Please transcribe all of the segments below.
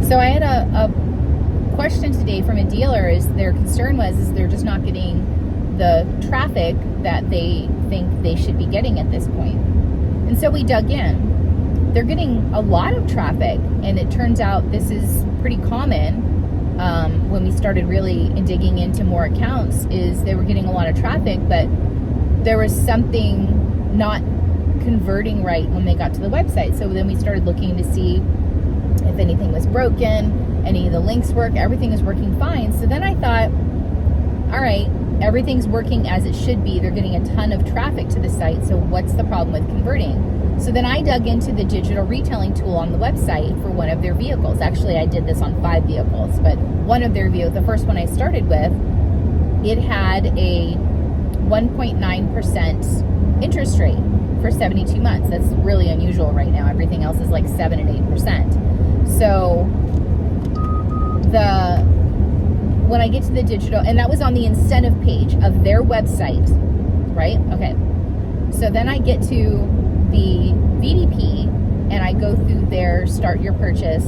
So I had a question today from a dealer. Is their concern is they're just not getting the traffic that they think they should be getting at this point. And so we dug in. They're getting a lot of traffic, and it turns out this is pretty common. When we started really digging into more accounts, is they were getting a lot of traffic, but there was something not converting right when they got to the website. So then we started looking to see if anything was broken, any of the links work, everything is working fine. So then I thought, all right, everything's working as it should be. They're getting a ton of traffic to the site. So what's the problem with converting? So then I dug into the digital retailing tool on the website for one of their vehicles. Actually, I did this on 5 vehicles, but one of their vehicles, the first one I started with, it had a 1.9% interest rate for 72 months. That's really unusual right now. Everything else is like 7 and 8%. So when I get to the digital, and that was on the incentive page of their website, right? Okay. So then I get to the VDP and I go through their start your purchase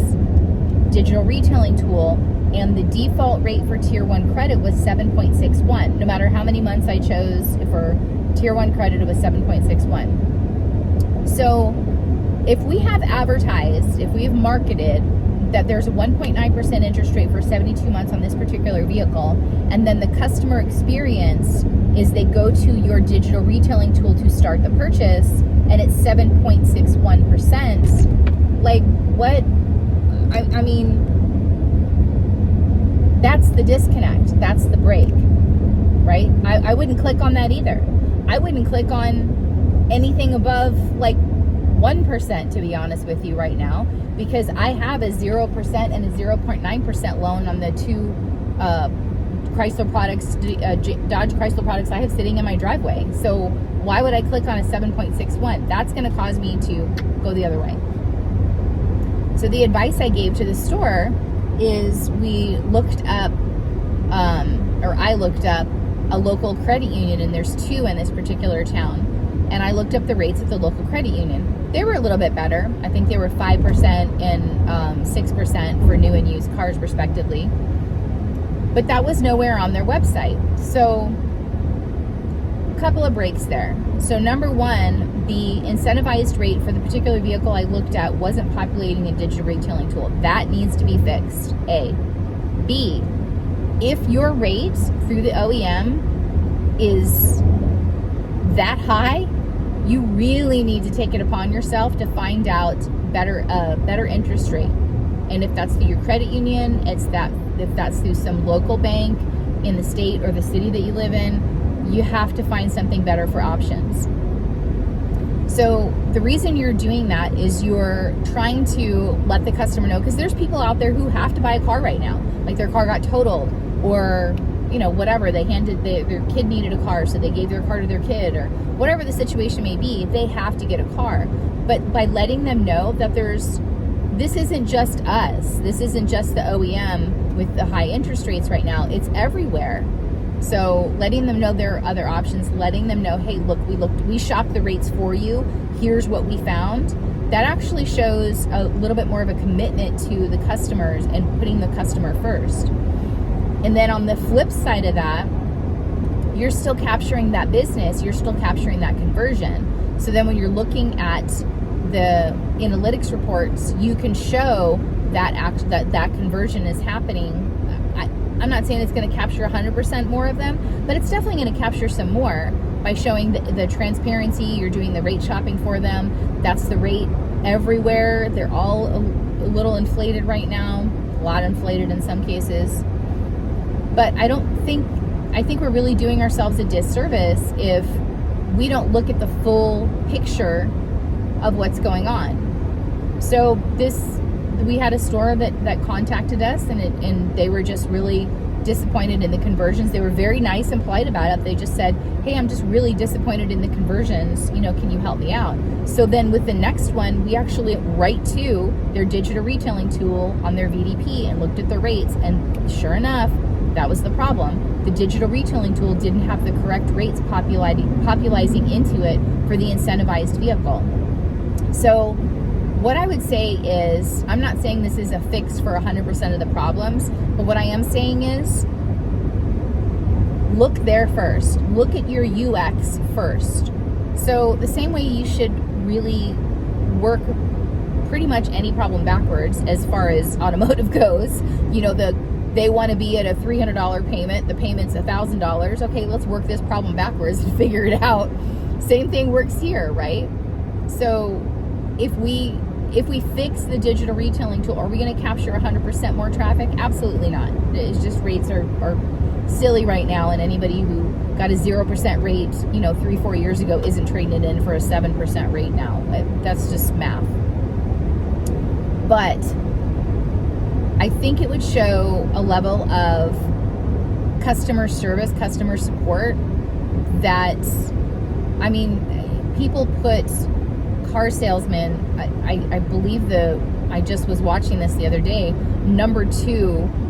digital retailing tool, and the default rate for tier 1 credit was 7.61. No matter how many months I chose for tier 1 credit, it was 7.61. So if we have advertised, if we have marketed that there's a 1.9% interest rate for 72 months on this particular vehicle, and then the customer experience is they go to your digital retailing tool to start the purchase, and it's 7.61%, like what? I mean, that's the disconnect. That's the break, right? I wouldn't click on that either. I wouldn't click on anything above like 1%, to be honest with you right now, because I have a 0% and a 0.9% loan on the two Chrysler products, Dodge Chrysler products I have sitting in my driveway. So why would I click on a 7.61? That's going to cause me to go the other way. So the advice I gave to the store is we looked up, or I looked up a local credit union, and there's 2 in this particular town. And I looked up the rates at the local credit union. They were a little bit better. I think they were 5% and 6% for new and used cars, respectively. But that was nowhere on their website. So a couple of breaks there. So number one, the incentivized rate for the particular vehicle I looked at wasn't populating a digital retailing tool. That needs to be fixed, A. B, if your rate through the OEM is that high, you really need to take it upon yourself to find out better interest rate. And if that's through your credit union, if that's through some local bank in the state or the city that you live in, you have to find something better for options. So the reason you're doing that is you're trying to let the customer know, because there's people out there who have to buy a car right now. Like their car got totaled, or whatever, their kid needed a car, so they gave their car to their kid, or whatever the situation may be, they have to get a car. But by letting them know that this isn't just us, this isn't just the OEM with the high interest rates right now, it's everywhere. So letting them know there are other options, letting them know, hey, look, we shopped the rates for you, here's what we found. That actually shows a little bit more of a commitment to the customers and putting the customer first. And then on the flip side of that, you're still capturing that business, you're still capturing that conversion. So then when you're looking at the analytics reports, you can show that conversion is happening. I'm not saying it's going to capture 100% more of them, but it's definitely going to capture some more by showing the transparency. You're doing the rate shopping for them. That's the rate everywhere. They're all a little inflated right now, a lot inflated in some cases. But I think we're really doing ourselves a disservice if we don't look at the full picture of what's going on. So we had a store that contacted us, and they were just really disappointed in the conversions. They were very nice and polite about it. They just said, hey, I'm just really disappointed in the conversions. Can you help me out? So then with the next one, we actually went right to their digital retailing tool on their VDP and looked at the rates. And sure enough, that was the problem. The digital retailing tool didn't have the correct rates populating into it for the incentivized vehicle. So what I would say is, I'm not saying this is a fix for 100% of the problems, but what I am saying is, look there first. Look at your UX first. So the same way you should really work pretty much any problem backwards as far as automotive goes. You know, they want to be at a $300 payment, the payment's $1,000. Okay, let's work this problem backwards and figure it out. Same thing works here, right? So if we fix the digital retailing tool, are we going to capture 100% more traffic? Absolutely not. It's just rates are silly right now, and anybody who got a 0% rate, 3-4 years ago isn't trading it in for a 7% rate now. That's just math. But I think it would show a level of customer service, customer support that, I mean, people put car salesmen, I believe I just was watching this the other day, number 2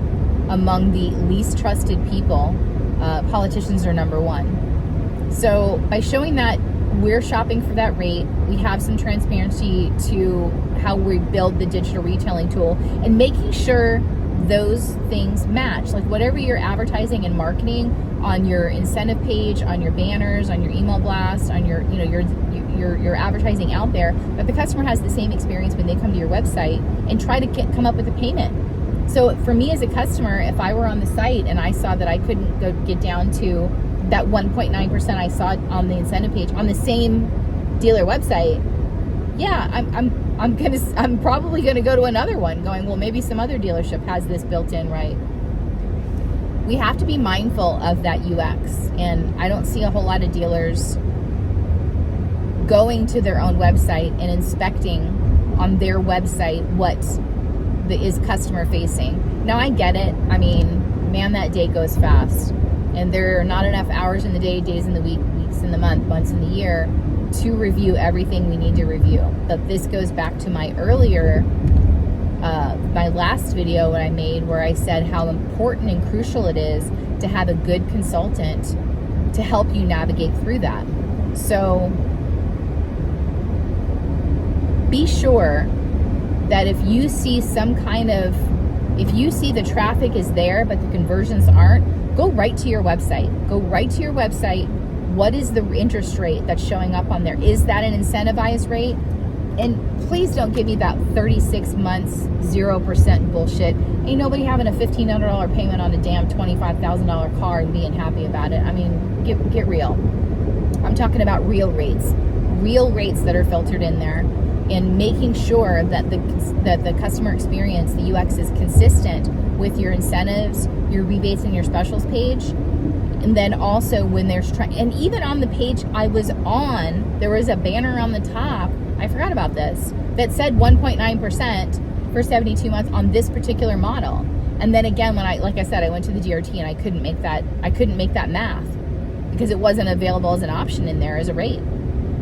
among the least trusted people. Politicians are number 1. So by showing that we're shopping for that rate, we have some transparency to how we build the digital retailing tool, and making sure those things match. Like whatever you're advertising and marketing on your incentive page, on your banners, on your email blast, on your your advertising out there, but the customer has the same experience when they come to your website and try to come up with a payment. So for me as a customer, if I were on the site and I saw that I couldn't get down to that 1.9% I saw on the incentive page on the same dealer website, yeah, I'm probably gonna go to another one, going, well, maybe some other dealership has this built in, right? We have to be mindful of that UX, and I don't see a whole lot of dealers going to their own website and inspecting on their website what is customer facing. Now I get it. I mean, man, that day goes fast, and there are not enough hours in the day, days in the week, weeks in the month, months in the year to review everything we need to review. But this goes back to my earlier, my last video that I made, where I said how important and crucial it is to have a good consultant to help you navigate through that. So be sure that if you see if you see the traffic is there but the conversions aren't, go right to your website. Go right to your website. What is the interest rate that's showing up on there? Is that an incentivized rate? And please don't give me that 36 months, 0% bullshit. Ain't nobody having a $1,500 payment on a damn $25,000 car and being happy about it. I mean, get real. I'm talking about real rates that are filtered in there, and making sure that the customer experience, the UX, is consistent with your incentives, your rebates, and your specials page. And then also when there's and even on the page I was on, there was a banner on the top, I forgot about this, that said 1.9% for 72 months on this particular model. And then again, when I went to the DRT and I couldn't make that math because it wasn't available as an option in there as a rate.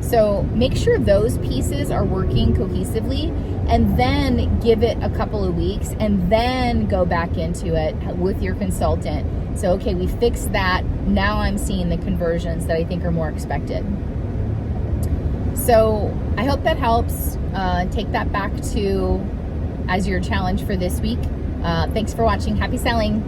So make sure those pieces are working cohesively, and then give it a couple of weeks, and then go back into it with your consultant. So, okay, we fixed that. Now I'm seeing the conversions that I think are more expected. So I hope that helps. Take that back as your challenge for this week. Thanks for watching. Happy selling.